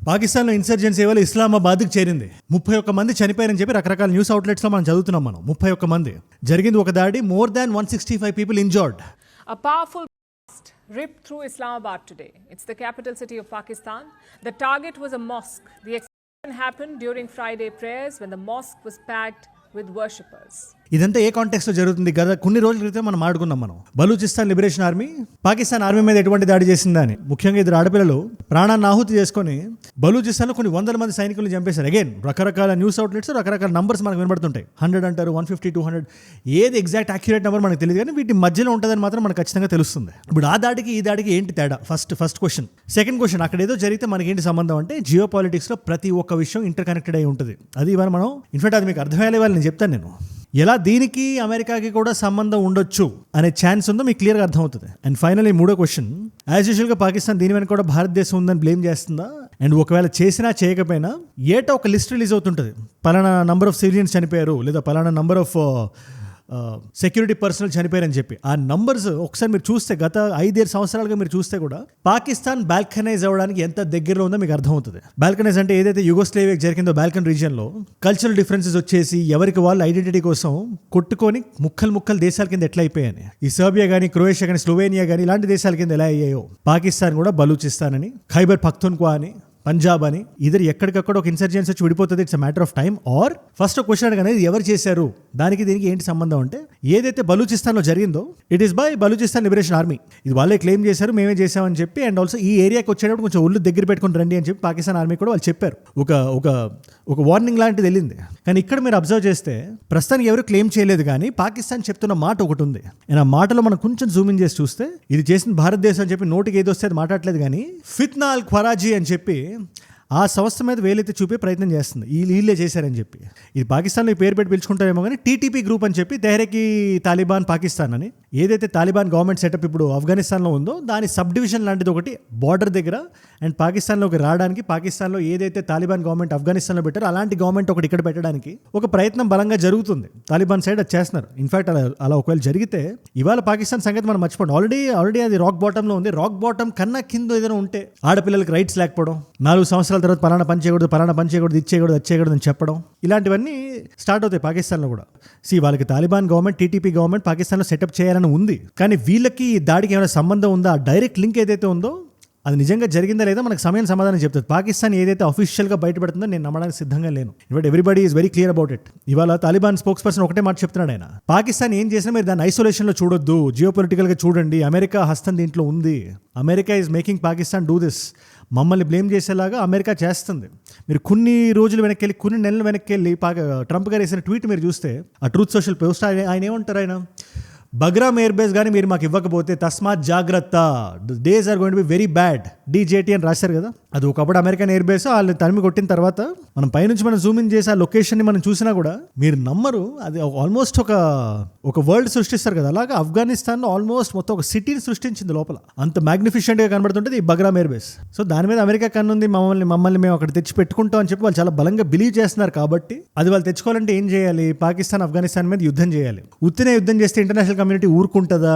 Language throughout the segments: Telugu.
పాకిస్తాన్లో ఇన్సర్జెన్సీ వల్ల ఇస్లామాబాద్కి చేరింది. 31 మంది చనిపోయారని చెప్పి రకరకాల న్యూస్ అవుట్లెట్స్లో మనం చదువుతున్నాం. మనం 31 మంది జరిగింది ఒక దాడి. More than 165 people injured. A powerful blast ripped through Islamabad today. It's the capital city of Pakistan. The target was a mosque. The explosion happened during Friday prayers when the mosque was packed with worshippers. ఇదంతా ఏ కాంటెక్స్లో జరుగుతుంది? గత కొన్ని రోజుల క్రితం మనం ఆడుకున్నాం. మనం Balochistan liberation army Pakistan army మీద ఎటువంటి దాడి చేసిందని, ముఖ్యంగా ఇద్దరు ఆడపిల్లలు ప్రాణాన్ని ఆహుతి చేసుకొని బలూచిస్తాన్లో కొన్ని వందల మంది సైనికులు చంపేశారు. అగైన్ రకరకాల న్యూస్ అవుట్లెట్స్ రకరకాల నంబర్స్ మనకు వినబడుతుంటాయి. 100 అంటారు, 150, 200, ఏది ఎగ్జాక్ట్ యాక్యురేట్ నెంబర్ మనకు తెలియదు, కానీ వీటి మధ్యలో ఉంటుందని మాత్రం మనకు ఖచ్చితంగా తెలుస్తుంది. ఇప్పుడు ఆ దాడికి ఈ దాడికి ఏంటి తేడా? First question. సెకండ్ క్వశ్చన్, అక్కడ ఏదో జరిగితే మనకి ఏంటి సంబంధం అంటే, జియో పాలిటిక్స్లో ప్రతి ఒక్క విషయం ఇంటర్ కనెక్టెడ్ అయి ఉంటుంది. అది ఇవాళ మనం ఇన్ఫాక్ట్ అది మీకు అర్థమయ్యే వాళ్ళు నేను చెప్తాను. నేను ఎలా దీనికి అమెరికాకి కూడా సంబంధం ఉండొచ్చు అనే ఛాన్స్ ఉందో మీకు క్లియర్గా అర్థమవుతుంది. అండ్ ఫైనల్లీ మూడో క్వశ్చన్, యాజ్ యూజువల్గా పాకిస్తాన్ దీని వెనక కూడా భారతదేశం ఉందని బ్లేమ్ చేస్తుందా? అండ్ ఒకవేళ చేసినా చేయకపోయినా ఏటా ఒక లిస్ట్ రిలీజ్ అవుతుంటుంది. పలానా నంబర్ ఆఫ్ సివిలియన్స్ చనిపోయారు, లేదా పలానా నంబర్ ఆఫ్ సెక్యూరిటీ పర్సనల్ చనిపోయారని చెప్పి. ఆ నంబర్స్ ఒకసారి మీరు చూస్తే గత 5-7 సంవత్సరాలుగా మీరు చూస్తే కూడా పాకిస్తాన్ బాల్కనైజ్ అవ్వడానికి ఎంత దగ్గరలో ఉందో మీకు అర్థమవుతుంది. బాల్కనైజ్ అంటే ఏదైతే యుగోస్లేవియాకి జరిగిందో బాల్కన్ రీజియన్లో కల్చరల్ డిఫరెన్సెస్ వచ్చేసి ఎవరికి వాళ్ళు ఐడెంటిటీ కోసం కొట్టుకొని ముక్కలు దేశాల కింద ఎట్లా అయిపోయాయని, ఈ సర్బియా కానీ, క్రొయేషియా కానీ, స్లోవేనియా కానీ ఇలాంటి దేశాల కింద ఎలా అయ్యాయో పాకిస్తాన్ కూడా బలూచిస్తాన్ అని, ఖైబర్ పఖ్తూన్ఖ్వా అని, పంజాబ్ అని ఇద్దరు ఎక్కడికక్కడ ఒక ఇన్సర్జెన్సీ వచ్చి విడిపోతుంది. It's a matter of time. Our first question అడగనేది ఎవరు చేశారు, దానికి దీనికి ఏంటి సంబంధం అంటే, ఏదైతే బలూచిస్తాన్లో జరిగిందో it is by Balochistan liberation army. ఇది వాళ్ళే క్లెయిమ్ చేశారు, మేమే చేసామని చెప్పి. అండ్ ఆల్సో ఈ ఏరియాకి వచ్చేటప్పుడు కొంచెం ఒళ్ళు దగ్గర పెట్టుకుని రండి అని చెప్పి పాకిస్తాన్ ఆర్మీ కూడా వాళ్ళు చెప్పారు. ఒక వార్నింగ్ లాంటిది వెళ్ళింది. కానీ ఇక్కడ మీరు అబ్జర్వ్ చేస్తే ప్రస్తుతానికి ఎవరు క్లెయిమ్ చేయలేదు, కానీ పాకిస్తాన్ చెప్తున్న మాట ఒకటి ఉంది. అండ్ ఆ మాటలో మనం కొంచెం జూమ్ ఇన్ చేసి చూస్తే, ఇది చేసిన భారతదేశం అని చెప్పి నోటికి ఏదో వస్తే అది మాట్లాడలేదు, కానీ ఫిత్నా అల్ ఖరాజీ అని చెప్పి ఆ సంస్థ మీద వేలైతే చూపే ప్రయత్నం చేస్తుంది. వీళ్ళే చేశారని చెప్పి. ఇది పాకిస్తాన్లో ఈ పేరు పెట్టి పిలుచుకుంటారేమో, కానీ టీటీపీ గ్రూప్ అని చెప్పి తెహ్రీక్ తాలిబాన్ పాకిస్తాన్ అని, ఏదైతే తాలిబాన్ గవర్నమెంట్ సెటప్ ఇప్పుడు ఆఫ్ఘనిస్తాన్లో ఉందో దాని సబ్ డివిజన్ లాంటిది ఒకటి బార్డర్ దగ్గర. అండ్ పాకిస్తాన్లోకి రావడానికి, పాకిస్తాన్లో ఏదైతే తాలిబాన్ గవర్నమెంట్ ఆఫ్ఘనిస్తాన్లో పెట్టారో అలాంటి గవర్నమెంట్ ఒకటి ఇక్కడ పెట్టడానికి ఒక ప్రయత్నం బలంగా జరుగుతుంది. తాలిబాన్ సైడ్ అది చేస్తున్నారు. ఇన్ఫాక్ట్ అలా ఒకవేళ జరిగితే ఇవాళ పాకిస్తాన్ సంగతి మనం మర్చిపోండి. ఆల్రెడీ అది రాక్ బాటంలో ఉంది. రాక్ బాటం కన్నా కింద ఏదైనా ఉంటే ఆడపిల్లలకి రైట్స్ లేకపోవడం, 4 సంవత్సరాల తర్వాత పలానా పని చేయకూడదు, ఇది చేయకూడదు అని చెప్పడం, ఇలాంటివన్నీ స్టార్ట్ అవుతాయి పాకిస్తాన్లో కూడా. వాళ్ళకి తాలిబాన్ గవర్నమెంట్, టీటీపీ గవర్నమెంట్ పాకిస్తాన్లో సెటప్ చేయాలని ఉంది, కానీ వీళ్ళకి దాడికి ఏమైనా సంబంధం ఉందా? డైరెక్ట్ లింక్ ఏదైతే ఉందో అది నిజంగా జరిగిందా లేదా మనకు సమయం సమాధానం చెప్తుంది. పాకిస్తాన్ ఏదైతే అఫీషియల్గా బయటపడుతుందో నేను నమ్మడానికి సిద్ధంగా లేను. But everybody is very clear about it. ఇవాళ తాలిబాన్ స్పోక్స్ పర్సన్ ఒకటే మాట చెప్తున్నాడు. ఆయన పాకిస్తాన్ ఏం చేసినా మీరు దాన్ని ఐసోలేషన్లో చూడొద్దు, జియో పొలిటికల్గా చూడండి, అమెరికా హస్తం దీంట్లో ఉంది, America is making Pakistan do this. మమ్మల్ని బ్లేమ్ చేసేలాగా అమెరికా చేస్తుంది. మీరు కొన్ని రోజులు వెనక్కి వెళ్ళి, కొన్ని నెలలు వెనక్కి వెళ్ళి ట్రంప్ గారు వేసిన ట్వీట్ మీరు చూస్తే, ఆ ట్రూత్ సోషల్ పోస్ట్ ఆయన ఏమంటారు, ఆయన బగ్రామ్ ఎయిర్ బేస్ కానీ మీరు మాకు ఇవ్వకపోతే తస్మాత్ జాగ్రత్త, days are going to be very bad, DJT అని రాశారు కదా. అది ఒకప్పుడు అమెరికన్ ఎయిర్ బేస్. వాళ్ళని తరిమి కొట్టిన తర్వాత మనం పైనుంచి మనం జూమ్ ఇన్ చేసి ఆ లొకేషన్ని మనం చూసినా కూడా మీరు నమ్మరు, అది ఆల్మోస్ట్ ఒక వరల్డ్ సృష్టిస్తారు కదా. అలాగా ఆఫ్ఘనిస్తాన్లో ఆల్మోస్ట్ మొత్తం ఒక సిటీని సృష్టించింది లోపల. అంత మ్యాగ్నిఫిషెంట్గా కనబడుతుంటుంది ఈ బగ్రామ్ ఎయిర్ బేస్. సో దాని మీద అమెరికా కన్నుంది, మమ్మల్ని మేము అక్కడ తెచ్చి పెట్టుకుంటాం అని చెప్పి వాళ్ళు చాలా బలంగా బిలీవ్ చేస్తున్నారు. కాబట్టి అది వాళ్ళు తెచ్చుకోవాలంటే ఏం చేయాలి? పాకిస్తాన్ ఆఫ్ఘనిస్తాన్ మీద యుద్ధం చేయాలి. ఉత్తినే యుద్ధం చేస్తే ఇంటర్నేషనల్ కమ్యూనిటీ ఊరుకుంటుందా?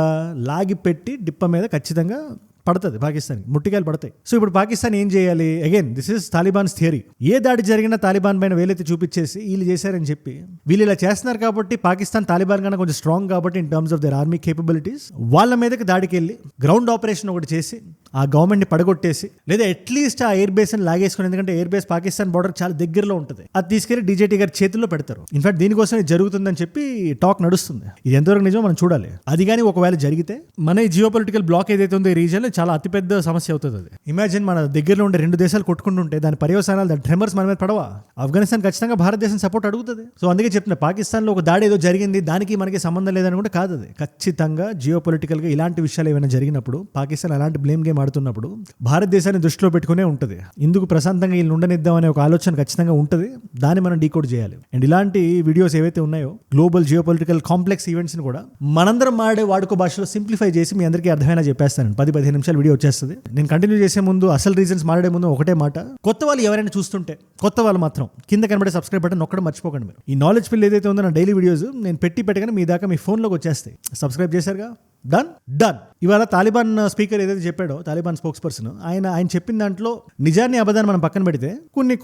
లాగి పెట్టి డిప్ప మీద ఖచ్చితంగా పడుతుంది, పాకిస్తాన్కి ముట్టికాయలు పడతాయి. సో ఇప్పుడు పాకిస్తాన్ ఏం చేయాలి? Again this is Talibans theory. ఏ దాడి జరిగినా తాలిబాన్ పైన వేలైతే చూపించేసి వీళ్ళు చేశారని చెప్పి, వీళ్ళు ఇలా చేస్తున్నారు కాబట్టి పాకిస్తాన్ తాలిబాన్ కన్నా కొంచెం స్ట్రాంగ్ కాబట్టి in terms of their army capabilities, వాళ్ళ మీదకి దాడికి వెళ్ళి గ్రౌండ్ ఆపరేషన్ ఒకటి చేసి ఆ గవర్నమెంట్ని పడగొట్టేసి, లేదా అట్లీస్ట్ ఆ ఎయిర్ బేస్ని లాగేసుకుని, ఎందుకంటే ఎయిర్ బేస్ పాకిస్తాన్ బార్డర్ చాలా దగ్గరలో ఉంటుంది, అది తీసుకెళ్లి DJT గారి చేతుల్లో పెడతారు. ఇన్ఫాక్ట్ దీనికోసం ఇది జరుగుతుందని చెప్పి టాక్ నడుస్తుంది. ఇది ఎంతవరకు నిజమో మనం చూడాలి. అది కానీ ఒకవేళ జరిగితే మన ఈ జియో పొలిటికల్ బ్లాక్ ఏదైతే ఉందో ఈ రీజియన్లో చాలా అతిపెద్ద సమస్య అవుతుంది. అది ఇమాజిన్, మన దగ్గరలో ఉండే 2 దేశాలు కొట్టుకుంటుంటే దాని పర్యవసానాలు, దాని ట్రెమర్స్ మన మీద పడవా? ఆఫ్ఘనిస్తాన్ ఖచ్చితంగా భారతదేశం సపోర్ట్ అడుగుతుంది. సో అందుకే చెప్తున్నా, పాకిస్తాన్లో ఒక దాడి ఏదో జరిగింది, దానికి మనకి సంబంధం లేదని కూడా కాదు. అది ఖచ్చితంగా జియో పొలిటికల్గా ఇలాంటి విషయాలు ఏమైనా జరిగినప్పుడు, పాకిస్తాన్ అలాంటి బ్లేమ్ గేమ్ ఆడుతున్నప్పుడు భారతదేశాన్ని దృష్టిలో పెట్టుకునే ఉంటుంది. ఇందుకు ప్రశాంతంగా వీళ్ళు ఉండనిద్దాం అనే ఒక ఆలోచన ఖచ్చితంగా ఉంటుంది. దాన్ని మనం డీకోడ్ చేయాలి. అండ్ ఇలాంటి వీడియోస్ ఏవైతే ఉన్నాయో, గ్లోబల్ జియో పొలిటికల్ కాంప్లెక్స్ ఈవెంట్స్ని కూడా మనందరం మాడే వాడుకో భాషలో సింప్లిఫై చేసి మీ అందరికీ అర్థమైనా చెప్పేస్తాను. 10-15 నిమిషాలు వీడియో వచ్చేస్తుంది. నేను కంటిన్యూ చేసే ముందు, అసలు రీజన్స్ మాట్లాడే ముందు ఒకటే మాట, కొత్త వాళ్ళు ఎవరైనా చూస్తుంటే, కొత్త వాళ్ళు మాత్రం కింద కనబడే సబ్స్క్రైబ్ బటన్ నొక్కడం మర్చిపోకండి. మీరు ఈ నాలెడ్జ్ ఫిల్ ఏదైతే ఉందో నా డైలీ వీడియోస్ నేను పెట్టగానే మీ దాకా మీ ఫోన్లోకి వచ్చేస్తాయి. సబ్స్క్రైబ్ చేశారుగా, డన్ డన్. ఇవాళ తాలిబాన్ స్పీకర్ ఏదైతే చెప్పాడో, తాలిబాన్ స్పోక్స్ పర్సన్, ఆయన చెప్పిన దాంట్లో నిజాన్ని అబద్ధాన్ని మనం పక్కన పెడితే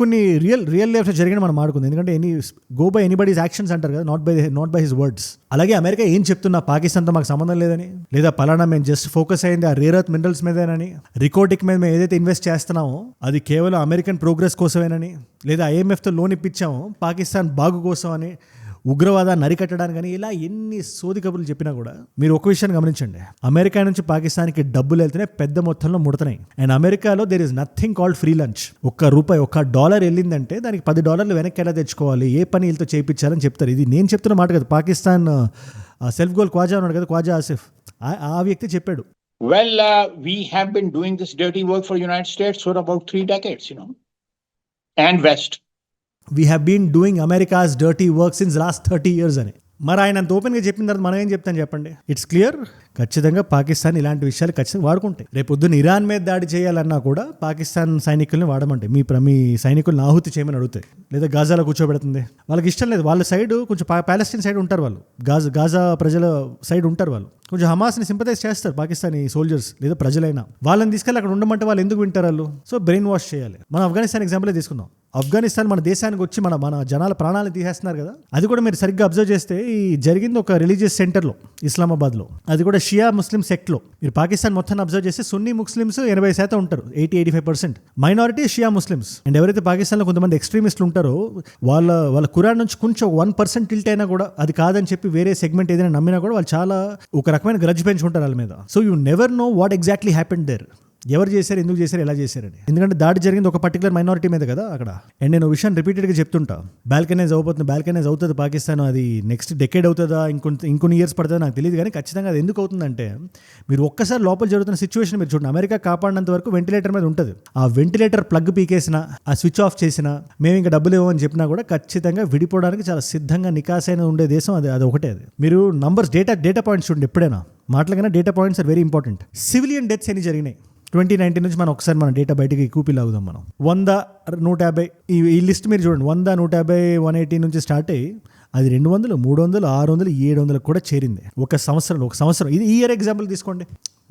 కొన్ని రియల్ లైఫ్లో జరిగిన మనం ఆడుకుంది. ఎందుకంటే గో బై ఎనీబడీస్ యాక్షన్స్ అంటారు కదా, నాట్ బై హిస్ వర్డ్స్. అలాగే అమెరికా ఏం చెప్తున్నా, పాకిస్తాన్తో మాకు సంబంధం లేదని, లేదా పలానా మేము జస్ట్ ఫోకస్ అయింది ఆ రేర్ ఎర్త్ మినరల్స్ మీదేనని, రికోటిక్ మీద మేము ఏదైతే ఇన్వెస్ట్ చేస్తున్నామో అది కేవలం అమెరికన్ ప్రోగ్రెస్ కోసమేనని, లేదా IMFతో లోన్ ఇప్పించామో పాకిస్తాన్ బాగు కోసం అని, ఉగ్రవాదాన్ని అరికట్టడానికి కానీ, ఇలా ఎన్ని సోది కబుర్లు చెప్పినా కూడా మీరు ఒక విషయాన్ని గమనించండి, అమెరికా నుంచి పాకిస్తాన్కి డబ్బులు వెళ్తున్నాయి, పెద్ద మొత్తంలో ముడుతున్నాయి. అండ్ అమెరికాలో there is nothing called free lunch. $1 వెళ్ళిందంటే దానికి $10 వెనక్కి ఎలా తెచ్చుకోవాలి, ఏ పని వీళ్ళతో చేయించాలని చెప్తారు. ఇది నేను చెప్తున్న మాట కదా, పాకిస్తాన్ సెల్ఫ్ గోల్ ఖ్వాజా ఉన్నాడు కదా, ఖ్వాజా ఆసిఫ్, ఆ వ్యక్తి చెప్పాడు. Well, we have been doing this dirty work for United States for about 3 decades, and West. We have been doing America's dirty work since last 30 years అని. మరి ఆయన అంత ఓపెన్గా చెప్పిన తర్వాత మనం ఏం చెప్తాను చెప్పండి? ఇట్స్ క్లియర్, ఖచ్చితంగా పాకిస్తాన్ ఇలాంటి విషయాలు ఖచ్చితంగా వాడుకుంటాయి. రేపు పొద్దున్న ఇరాన్ మీద దాడి చేయాలన్నా కూడా పాకిస్తాన్ సైనికుల్ని వాడమంటాయి. మీ సైనికులను ఆహుతి చేయమని అడుగుతాయి, లేదా గాజాలో కూర్చోబెడుతుంది. వాళ్ళకి ఇష్టం లేదు, వాళ్ళ సైడ్ కొంచెం ప్యాలెస్టైన్ సైడ్ ఉంటారు, వాళ్ళు గాజా ప్రజల సైడ్ ఉంటారు, వాళ్ళు కొంచెం హమాస్ని సింపథైజ్ చేస్తారు పాకిస్తానీ సోల్జర్స్ లేదా ప్రజలైనా. వాళ్ళని తీసుకెళ్ళి అక్కడ ఉండమంటే వాళ్ళు ఎందుకు వింటారు వాళ్ళు? సో బ్రెయిన్ వాష్ చేయాలి. మనం ఆఫ్ఘనిస్తాన్ ఎగ్జాంపులే తీసుకుందాం. ఆఫ్ఘనిస్తాన్ మన దేశానికి వచ్చి మన జనాల ప్రాణాలు తీసేస్తున్నారు కదా. అది కూడా మీరు సరిగ్గా అబ్జర్వ్ చేస్తే ఈ జరిగింది ఒక రిలీజియస్ సెంటర్లో, ఇస్లామాబాద్లో. అది కూడా షియా ముస్లిం సెక్ట్లో. మీరు పాకిస్తాన్ మొత్తాన్ని అబ్జర్వ్ చేస్తే సున్నీ ముస్లిమ్స్ 80% ఉంటారు, 80-85%. Minority Shia Muslims. అండ్ ఎవరైతే పాకిస్తాన్లో కొంతమంది ఎక్స్ట్రీమిస్టులు ఉంటారో వాళ్ళ ఖురాన్ నుంచి కొంచెం 1% టిల్ట్ అయినా కూడా, అది కాదని చెప్పి వేరే సెగ్మెంట్ ఏదైనా నమ్మినా కూడా వాళ్ళు చాలా ఒక రకమైన గ్రడ్జ్ పెంచుకుంటారు వాళ్ళ మీద. So you never know what exactly happened there. ఎవరు చేశారు, ఎందుకు చేశారు, ఎలా చేశారని. ఎందుకంటే దాడి జరిగింది ఒక పర్టికులర్ మైనారిటీ మీద కదా అక్కడ. అండ్ నేను విషయం రిపీటెడ్గా చెప్తుంటా, బాల్కనైజ్ అవుతుంది పాకిస్తాన్. అది నెక్స్ట్ డెకేడ్ అవుతుందా, ఇంకొన్ని ఇయర్స్ పడుతుందా నాకు తెలియదు, కానీ ఖచ్చితంగా అది ఎందుకు అవుతుందంటే, మీరు ఒక్కసారి లోపల జరుగుతున్న సిచ్యువేషన్ మీరు చూడండి. అమెరికా కాపాడినంత వరకు వెంటిలేటర్ మీద ఉంటుంది. ఆ వెంటిలేటర్ ప్లగ్ పీకేసినా, ఆ స్విచ్ ఆఫ్ చేసినా, మేము ఇంకా డబ్బులు ఇవ్వమని చెప్పినా కూడా ఖచ్చితంగా విడిపోవడానికి చాలా సిద్ధంగా నికాసైన ఉండే దేశం అది ఒకటే. అది మీరు నంబర్స్ డేటా పాయింట్స్ చూడండి ఎప్పుడైనా. మాటలకైనా data points are very important. Civilian deaths ఎన్ని జరిగినాయి 2019 నుంచి మనం ఒకసారి మన డేటా బయటకి కూపీలు అవుదాం. మనం 100, 150 ఈ లిస్ట్ మీరు చూడండి. 100, 150, 180 నుంచి స్టార్ట్ అయ్యి అది 200, 300, 600, 700 కూడా చేరింది ఒక సంవత్సరం. ఇది ఈ ఇయర్ ఎగ్జాంపుల్ తీసుకోండి.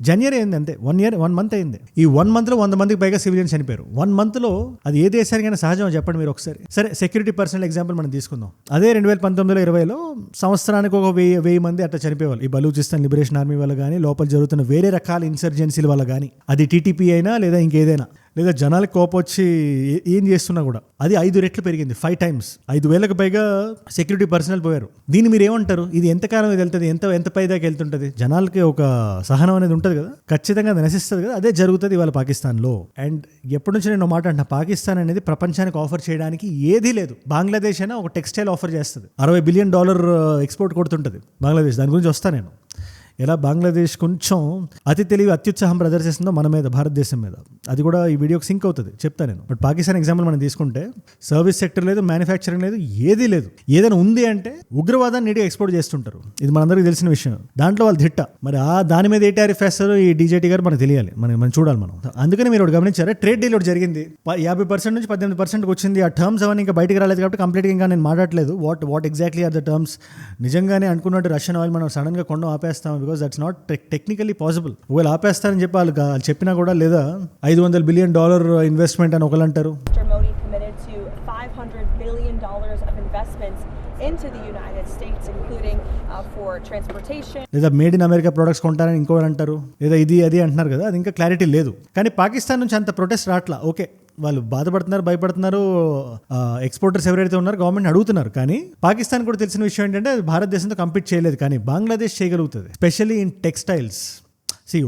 జనవరి అయింది అంతే, 1 మంత్ అయింది. ఈ 1 మంత్లో 100 మందికి పైగా సివిలియన్స్ చనిపోయారు. 1 మంత్లో అది ఏ దేశానికైనా సహజం చెప్పండి మీరు ఒకసారి. సరే, సెక్యూరిటీ పర్సనల్ ఎగ్జాంపుల్ మనం తీసుకుందాం. అదే 2019-20లో సంవత్సరానికి ఒక 1000 మంది అట్లా చనిపోయేవాళ్ళు. ఈ బలూచిస్తాన్ లిబరేషన్ ఆర్మీ వల్ల కానీ, లోపల జరుగుతున్న వేరే రకాల ఇన్సర్జెన్సీల వల్ల కానీ, అది TTP అయినా లేదా ఇంకేదైనా, లేదా జనాలకు కోపం వచ్చి ఏం చేస్తున్నా కూడా అది 5 రెట్లు పెరిగింది, 5 times. 5,000కు పైగా సెక్యూరిటీ పర్సనల్ పోయారు. దీన్ని మీరు ఏమంటారు? ఇది ఎంతకాలం ఇది వెళ్తుంది, ఎంత పై దాకా వెళ్తుంటుంది? జనాలకి ఒక సహనం అనేది ఉంటుంది కదా, ఖచ్చితంగా అది నశిస్తుంది కదా. అదే జరుగుతుంది ఇవాళ పాకిస్తాన్లో. అండ్ ఎప్పటి నుంచి నేను మాట అంటున్నా, పాకిస్తాన్ అనేది ప్రపంచానికి ఆఫర్ చేయడానికి ఏదీ లేదు. బంగ్లాదేశ్ అయినా ఒక టెక్స్టైల్ ఆఫర్ చేస్తుంది, $60 బిలియన్ ఎక్స్పోర్ట్ కొడుతుంటుంది బంగ్లాదేశ్. దాని గురించి వస్తాను నేను. ఎలా బంగ్లాదేశ్ కొంచెం అతి తెలివి అత్యుత్సాహం ప్రదర్శిస్తుందో మన మీద, భారతదేశం మీద. అది కూడా ఈ వీడియోకి సింక్ అవుతుంది, చెప్తాను నేను. బట్ పాకిస్తాన్ ఎగ్జాంపుల్ మనం తీసుకుంటే సర్వీస్ సెక్టర్ లేదు, మ్యానుఫ్యాక్చరింగ్ లేదు, ఏదీ లేదు. ఏదైనా ఉంది అంటే ఉగ్రవాదాన్ని నీట్గా ఎక్స్పోర్ట్ చేస్తుంటారు. ఇది మనందరికీ తెలిసిన విషయం. దాంట్లో వాళ్ళు దిట్ట. మరి దాని మీద ఏ టారిఫ్ వేస్తారో ఈ DJT గారు మనకు తెలియాలి, మనం చూడాలి మనం. అందుకని మీరు ఒకటి గమనించారా, ట్రేడ్ డీల్ ఒకటి జరిగింది, 50% నుంచి 18%కి వచ్చింది. ఆ టర్మ్స్ అవన్నీ ఇంకా బయటకు రాలేదు కాబట్టి కంప్లీట్గా ఇంకా నేను మాట్లాడలేదు what exactly are the terms. నిజంగానే అనుకున్నట్టు రష్యన్ ఆయిల్ మనం సడన్గా కొండ ఆపేస్తాం, because that's not technically possible. ఒకవేళ ఆపేస్తారని చెప్పి వాళ్ళు చెప్పినా కూడా, లేదా $500 బిలియన్ ఇన్వెస్ట్మెంట్ అని ఒకళ్ళు అంటారు. Modi committed to $500 billion of investments into the United States, including for transportation. లేదా మేడ్ ఇన్ అమెరికా ప్రొడక్ట్స్ కొంటారని ఇంకోటి అంటారు, లేదా ఇది అది అంటున్నారు కదా. అది ఇంకా క్లారిటీ లేదు. కానీ పాకిస్తాన్ నుంచి అంత ప్రొటెస్ట్ రావట్లా. ఓకే, వాళ్ళు బాధపడుతున్నారు, భయపడుతున్నారు, ఎక్స్పోర్టర్స్ ఎవరైతే ఉన్నారో గవర్నమెంట్ అడుగుతున్నారు. కానీ పాకిస్తాన్ కూడా తెలిసిన విషయం ఏంటంటే భారతదేశంతో కంపీట్ చేయలేదు, కానీ బంగ్లాదేశ్ చేయగలుగుతుంది, ఎస్పెషల్లీ ఇన్ టెక్స్టైల్స్.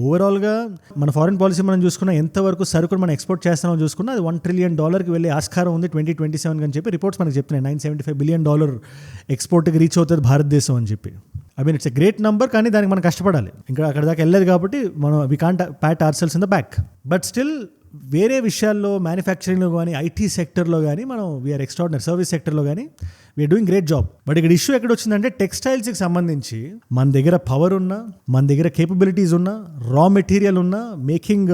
ఓవరాల్గా మన ఫారిన్ పాలసీ మనం చూసుకున్నా, ఎంతవరకు సరుకులు మనం ఎక్స్పోర్ట్ చేస్తామో చూసుకున్నా అది $1 ట్రిలియన్ వెళ్ళే ఆస్కారం ఉంది 2027 అని చెప్పి రిపోర్ట్స్ మనకు చెప్తున్నాయి. $975 బిలియన్ ఎక్స్పోర్ట్కి రీచ్ అవుతుంది భారతదేశం అని చెప్పి. ఇట్స్ ఎ గ్రేట్ నంబర్, కానీ దానికి మనం కష్టపడాలి. ఇంకా అక్కడ దాకా వెళ్ళలేదు కాబట్టి మనం we can't pat ourselves in the back. But still వేరే విషయాల్లో, మ్యానుఫ్యాక్చరింగ్లో కానీ, IT సెక్టర్లో కానీ మనం వీఆర్ ఎక్స్ట్రాడినరీ. సర్వీస్ సెక్టర్లో కానీ we are doing great job. But ఇక్కడ ఇష్యూ ఎక్కడ వచ్చిందంటే టెక్స్టైల్స్కి సంబంధించి మన దగ్గర పవర్ ఉన్నా, మన దగ్గర కేపబిలిటీస్ ఉన్నా, రా మెటీరియల్ ఉన్నా, మేకింగ్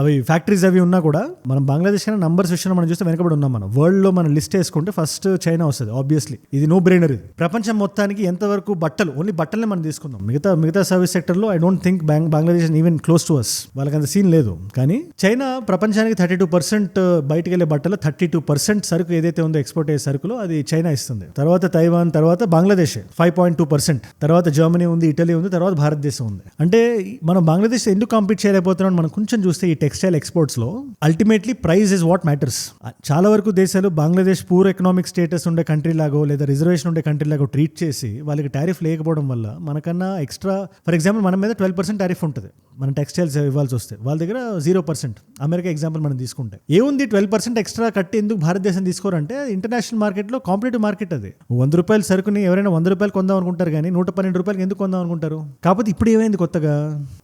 అవి ఫ్యాక్టరీస్ అవి ఉన్నా కూడా మనం బంగ్లాదేశ్ కన్నా నంబర్స్ విషయంలో మనం చూస్తే వెనకబడి ఉన్నాం. మనం వరల్డ్లో మనం లిస్ట్ వేసుకుంటే ఫస్ట్ చైనా వస్తుంది ఆబ్వియస్లీ. ఇది నో బ్రెయినర్. ఇది ప్రపంచం మొత్తానికి ఎంతవరకు బట్టలు, ఓన్లీ బట్టలనే మనం తీసుకుందాం. మిగతా సర్వీస్ సెక్టర్లో I don't think Bangladesh even close to us. వాళ్ళకి అంత సీన్ లేదు. కానీ చైనా ప్రపంచానికి 32% బయటకు వెళ్ళే బట్టలు 32% సరుకు ఏదైతే ఉందో ఎక్స్పోర్ట్ అయ్యే సరుకులో అది చైనా ఇస్తుంది. తర్వాత తైవాన్, తర్వాత బంగ్లాదేశ్ 5.2%, తర్వాత జర్మనీ ఉంది, ఇటలీ ఉంది, తర్వాత భారతదేశం ఉంది. అంటే మనం బంగ్లాదేశ్ ఎందుకు కాంపీట్ చేయలేకపోతున్నాం మనం కొంచెం చూస్తే ఈ టెక్స్టైల్ ఎక్స్పోర్ట్స్ లో ultimately price is what matters. చాలా వరకు దేశాలు బంగ్లాదేశ్ పూర్ ఎకనామిక్ స్టేటస్ ఉండే కంట్రీ లాగో లేదా రిజర్వేషన్ ఉండే కంట్రీ లాగో ట్రీట్ చేసి వాళ్ళకి టారిఫ్ లేకపోవడం వల్ల మనకన్నా ఎక్స్ట్రా, ఫర్ ఎగ్జాంపుల్ మన మీద 12% టారిఫ్ ఉంటుంది మన టెక్స్టైల్స్ ఇవ్వాల్సి వస్తే, వాళ్ళ దగ్గర 0%. అమెరికా ఎగ్జాంపుల్ మనం తీసుకుంటే ఏముంది 12% ఎక్స్ట్రా కట్టి ఎందుకు భారతదేశం తీసుకోరంటే ఇంటర్నేషనల్ మార్కెట్లో కాంపిటేటివ్ మార్కెట్ అది. 100 రూపాయల సరుకుని ఎవరైనా 100 రూపాయలు కొందాం అనుకుంటారు కానీ 112 రూపాయలకి ఎందుకు కొందాం అనుకుంటారు? కాకపోతే ఇప్పుడు ఏమైంది కొత్తగా,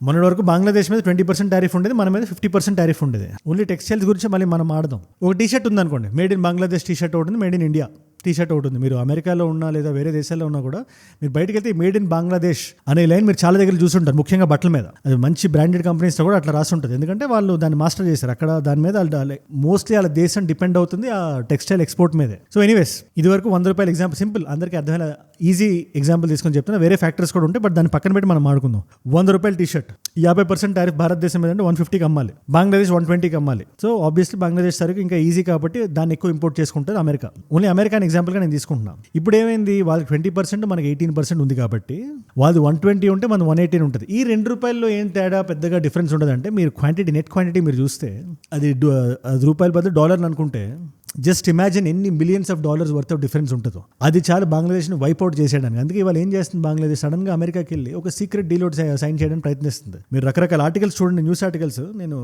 మొన్నటి వరకు బంగ్లాదేశ్ మీద 20% టారిఫ్ ఉండేది, మన మీద 50% టారిఫ్ ఉండేది. ఓన్లీ టెక్స్టైల్స్ గురించి మళ్ళీ మనం ఆడదాం. ఒక టీ షర్ట్ ఉందనుకోండి, made in Bangladesh T shirt ఒకటి ఉంది, made in India T shirt ఒకటి ఉంది. మీరు అమెరికాలో ఉన్నా లేదా వేరే దేశాల్లో ఉన్నా కూడా మీరు బయటకు వెళ్తే మేడ్ ఇన్ బంగ్లాదేశ్ అనే లైన్ మీరు చాలా దగ్గర చూసుంటారు, ముఖ్యంగా బట్టల మీద. అది మంచి బ్రాండెడ్ కంపెనీస్తో కూడా అట్లా రాసి ఉంటుంది, ఎందుకంటే వాళ్ళు దాన్ని మాస్టర్ చేశారు. అక్కడ దాని మీద మోస్ట్లీ వాళ్ళ దేశం డిపెండ్ అవుతుంది ఆ టెక్స్టైల్ ఎక్స్పోర్ట్ మీదే. సో ఎనీవేస్, ఇది వరకు 100 రూపాయల ఎగ్జాంపుల్, సింపుల్ అందరికీ అర్థమైన ఈజీ ఎగ్జాంపుల్ తీసుకొని చెప్తున్నా. వేరే ఫ్యాక్టర్స్ కూడా ఉంటాయి, బట్ దాన్ని పక్కన పెట్టి మనం ఆడుకుందాం. 100 రూపాయల టీ షర్ట్ 50% టారిఫ్ భారతదేశం మీద అంటే 150కి అమ్మాలి, బంగ్లాదేశ్ 120కి అమ్మాలి. సో ఆబ్వియస్లీ బంగ్లాదేశ్ సరుకు ఇంకా ఈజీ కాబట్టి దాన్ని ఎక్కువ ఇంపోర్ట్ చేసుకుంటుంది అమెరికా. ఓన్లీ అమెరికాని ఎగ్జాంపుల్గా నేను తీసుకుంటున్నాను. ఇప్పుడు ఏమైంది, వాళ్ళకి 20% మనకి 18% ఉంది కాబట్టి వాళ్ళది 120 ఉంటే మనది 118 ఉంటుంది. ఈ 2 రూపాయల్లో ఏం తేడా పెద్దగా డిఫరెన్స్ ఉండదంటే మీరు క్వాంటిటీ, నెట్ క్వాంటిటీ మీరు చూస్తే అది రూపాయల బదులు డాలర్లు అనుకుంటే జస్ట్ ఇమాజిన్ ఎన్ని millions of dollars worth of difference ఉంటుందో. అది చాలా బంగ్లాదేశ్ని వైప్అవుట్ చేసేయడానికి. అందుకే ఇవాళ ఏం చేస్తుంది బంగ్లాదేశ్, సడన్గా అమెరికాకి వెళ్ళి ఒక సీక్రెట్ డీల్ సైన్ చేయడానికి ప్రయత్నిస్తుంది. మీరు రకరకాల ఆర్టికల్స్ చూడండి, న్యూస్ ఆర్టికల్స్, నేను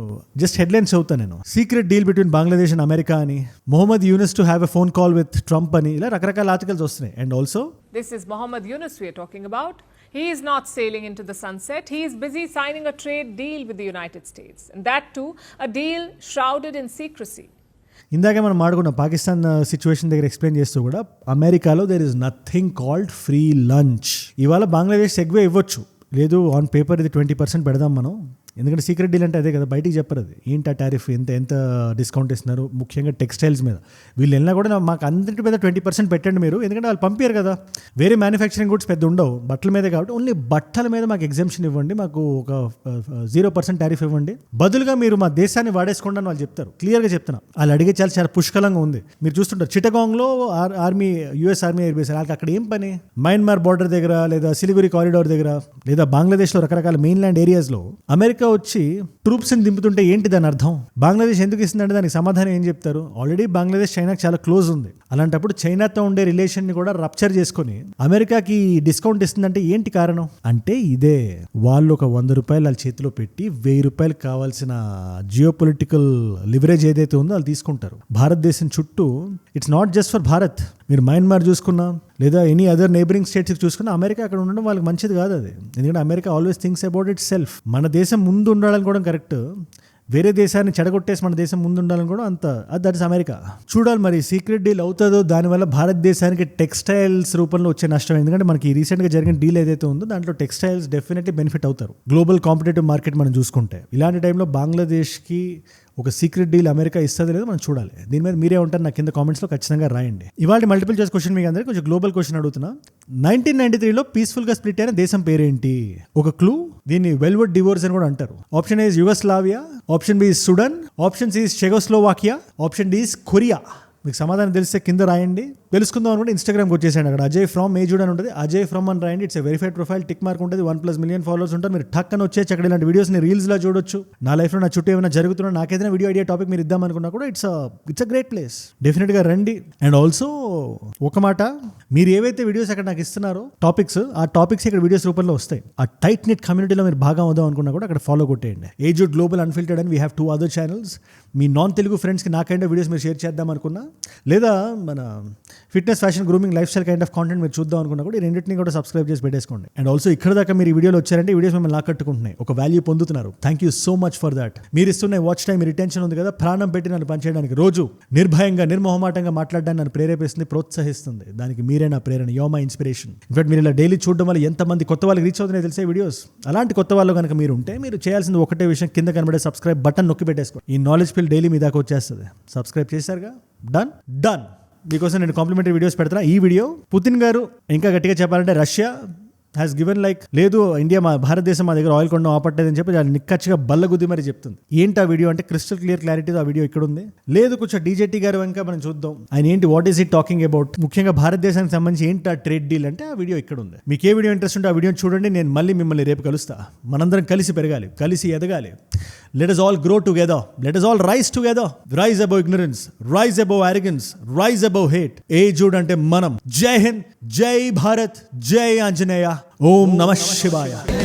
జస్ట్ హెడ్లైన్స్ చదువుతాను. నేను secret deal between Bangladesh and America అని, Mohammed Yunus to have a phone call with Trump అని, ఇలా రకరకాల ఆర్టికల్స్ వస్తున్నాయి. And also This is Mohammed Yunus we are talking about. He is not sailing into the sunset. He is busy signing a trade deal with the United States. And that too, a deal shrouded in secrecy. ఇందాకే మనం మాట్లాడుకున్న పాకిస్తాన్ సిచ్యువేషన్ దగ్గర ఎక్స్ప్లెయిన్ చేస్తూ కూడా అమెరికాలో there is nothing called free lunch. ఇవాళ బంగ్లాదేశ్ సెగ్వే ఇవ్వచ్చు, లేదు ఆన్ పేపర్ ఇది 20% పెడదాం మనం, ఎందుకంటే సీక్రెట్ డీల్ అంటే అదే కదా, బయటికి చెప్పరు అది ఏంటి ఆ టారిఫ్, ఎంత డిస్కౌంట్ ఇస్తున్నారు, ముఖ్యంగా టెక్స్టైల్స్ మీద. వీళ్ళు వెళ్ళినా కూడా మాకు అందరి మీద 20% పెట్టండి మీరు, ఎందుకంటే వాళ్ళు పంపారు కదా, వేరే మ్యానుఫ్యాక్చరింగ్ గుడ్స్ పెద్ద ఉండవు బట్టల మీద కాబట్టి ఓన్లీ బట్టల మీద మాకు ఎగ్జామ్షన్ ఇవ్వండి, మాకు ఒక 0% టారిఫ్ ఇవ్వండి, బదులుగా మీరు మా దేశాన్ని వాడేసుకోండి అని వాళ్ళు చెప్తారు. క్లియర్గా చెప్తున్నా, వాళ్ళు అడిగే చాలా పుష్కలంగా ఉంది. మీరు చూస్తుంటారు చిటగాంగ్లో army, US army air base, వాళ్ళకి అక్కడ ఏం పని, మయన్మార్ బార్డర్ దగ్గర లేదా సిలిగురి కారిడార్ దగ్గర లేదా బంగ్లాదేశ్లో రకరకాల మెయిన్ ల్యాండ్ ఏరియాస్లో అమెరికా వచ్చి ట్రూప్స్ ని దింపుతుంటే ఏంటి దాని అర్థం? బంగ్లాదేశ్ ఎందుకు ఇస్తుందంటే దానికి సమాధానం ఏం చెప్తారు? ఆల్రెడీ బంగ్లాదేశ్ చైనాకి చాలా క్లోజ్ ఉంది. అలాంటప్పుడు చైనాతో ఉండే రిలేషన్ ని కూడా రప్చర్ చేసుకుని అమెరికాకి డిస్కౌంట్ ఇస్తుందంటే ఏంటి కారణం? అంటే ఇదే, వాళ్ళు ఒక 100 రూపాయలు వాళ్ళ చేతిలో పెట్టి 1000 రూపాయలకు కావాల్సిన జియో పొలిటికల్ లివరేజ్ ఏదైతే ఉందో వాళ్ళు తీసుకుంటారు. భారతదేశం చుట్టూ it's not just for Bharat, మీరు మయన్మార్ చూసుకున్నా లేదా ఎనీ అదర్ నేబరింగ్ స్టేట్స్కి చూసుకున్నా అమెరికా అక్కడ ఉండడం వాళ్ళకి మంచిది కాదు అది. ఎందుకంటే America always thinks about it self. మన దేశం ముందు ఉండాలని కూడా కరెక్ట్, వేరే దేశాన్ని చెడగొట్టేసి మన దేశం ముందు ఉండాలని కూడా అంత, దట్ ఇస్ అమెరికా. చూడాలి మరి సీక్రెట్ డీల్ అవుతుందో, దానివల్ల భారతదేశానికి టెక్స్టైల్స్ రూపంలో వచ్చే నష్టం. ఎందుకంటే మనకి రీసెంట్గా జరిగిన డీల్ ఏదైతే ఉందో దాంట్లో టెక్స్టైల్స్ డెఫినెట్లీ బెనిఫిట్ అవుతారు. గ్లోబల్ కాంపిటేటివ్ మార్కెట్ మనం చూసుకుంటే ఇలాంటి టైంలో బంగ్లాదేశ్కి ఒక సీక్రెట్ డీల్ అమెరికా ఇస్తుంది లేదో మనం చూడాలి. దీని మీద మీరే ఉంటారు నాకు కింద కామెంట్స్లో ఖచ్చితంగా రాయండి. ఇవాళ మల్టిపుల్ చాయిస్ క్వశ్చన్ మీకు అందరికీ కొంచెం గ్లోబల్ క్వశ్చన్ అడుగుతున్నా. 1993లో పీస్ఫుల్గా స్ప్లిట్ అయిన దేశం పేరేంటి? ఒక క్లూ, దీన్ని వెల్వెట్ డివోర్స్ అని కూడా అంటారు. Option A Yugoslavia, option B Sudan, option C Czechoslovakia, option D Korea. మీకు సమాధానం తెలిస్తే కింద రాయండి. తెలుసుకుందాం అనుకుంటే ఇన్స్టాగ్రామ్కి వచ్చేసాయండి, అక్కడ అజయ్ ఫ్రమ్ మేజూడ్ అని ఉంటుంది, అజయ్ ఫ్రమ్ అని రాయండి. It's verified profile, tick mark ఉంటుంది, 1+ మిలియన్ ఫాలోవర్స్ ఉంటారు. మీరు టక్ అని వచ్చేసి అక్కడ ఇలాంటి వీడియోస్ని రీల్స్లో చూడొచ్చు. నా లైఫ్లో నా చుట్టూ ఏమైనా జరుగుతున్నా, నాకేదైనా వీడియో ఐడియా టాపిక్ మీరు ఇద్దాం అనుకున్నా కూడా ఇట్స్ అ గ్రేట్ ప్లేస్, డెఫినెట్గా రండి. అండ్ ఆల్సో ఒక మాట, మీరు ఏవైతే వీడియోస్ అక్కడ నాకు ఇస్తున్నారో టాపిక్స్, ఆ టాపిక్స్ ఇక్కడ వీడియోస్ రూపంలో వస్తాయి. ఆ టైట్ నెట్ కమ్యూనిటీలో మీరు భాగం అవుదాం అనుకున్నా కూడా అక్కడ ఫాలో కొట్టేయండి. ఏజూడ్ గ్లోబల్ అన్ఫిల్టర్డ్ అని we have 2 other channels. Me non Telugu ఫ్రెండ్స్కి నా కైండ్ ఆఫ్ వీడియోస్ మీరు షేర్ చేద్దాం అనుకున్నా, లేదా మన fitness, fashion, grooming, life style kind of content మీరు చూద్దాం అనుకున్నా కూడా ఈ రెండింటిని కూడా సబ్స్క్రైబ్ చేసి పెట్టేసుకోండి. అండ్ ఆల్సో ఇక్కడ దాకా మీరు ఈ వీడియోలో వచ్చారంటే ఈ వీడియోస్ మిమ్మల్ని ఆకట్టుకుంటున్నాయి, ఒక వాల్యూ పొందుతున్నారు. Thank you so much for that. మీరు ఇస్తున్న వాచ్ టైం, రిటెన్షన్ ఉంది కదా, ప్రాణం పెట్టి నన్ను పనిచేయడానికి, రోజు నిర్భయంగా నిర్మోహమాటంగా మాట్లాడడానికి నన్ను ప్రేరేపిస్తుంది, ప్రోత్సహిస్తుంది. దానికి మీరే నా ప్రేరణ, యో మై ఇన్స్పిరేషన్. ఇన్ఫాక్ట్ మీరు ఇలా డైలీ చూడడం వల్ల ఎంతమంది కొత్త వాళ్ళకి రీచ్ అవుతున్నాయి తెలిసే వీడియోస్. అలాంటి కొత్త వాళ్ళు కనుక మీరు ఉంటే మీరు చేయాల్సింది ఒకటే విషయం, కింద కనబడే సబ్స్క్రైబ్ బటన్ నొక్కి పెట్టేసుకోండి. ఈ నాలెడ్జ్ ఫీల్ డైలీ మీ దాకా వచ్చేస్తుంది. సబ్స్క్రైబ్ చేశారుగా, డన్. మీకోసం నేను కాంప్లిమెంటరీ వీడియోస్ పెడతాను. ఈ వీడియో పుతిన్ గారు, ఇంకా గట్టిగా చెప్పాలంటే రష్యా హ్యాస్ గివెన్ లైక్, లేదు ఇండియా మా భారతదేశం మా దగ్గర ఆయిల్ కొనడం ఆపట్టలేదని చెప్పి దాన్ని నిక్కచ్చిగా బల్లగుద్ది మరి చెప్తుంది. ఏంటి ఆ వీడియో అంటే క్రిస్టల్ క్లియర్ క్లారిటీ ఆ వీడియో ఇక్కడ ఉంది. లేదు కొంచెం డీజేటీ గారు వెనక మనం చూద్దాం ఆయన ఏంటి, what is it talking about, ముఖ్యంగా భారతదేశానికి సంబంధించి ఏంటి ఆ ట్రేడ్ డీల్ అంటే ఆ వీడియో ఇక్కడ ఉంది. మీకు ఏ వీడియో ఇంట్రెస్ట్ ఉంటే ఆ వీడియో చూడండి. నేను మళ్ళీ మిమ్మల్ని రేపు కలుస్తా. మనందరం కలిసి పెరగాలి, కలిసి ఎదగాలి. Let us all grow together. Let us all rise together. Rise above ignorance. Rise above arrogance. Rise above hate. Jude ante manam. Jai Hind. Jai Bharat. Jai Anjaneya. Om Namah Shivaya.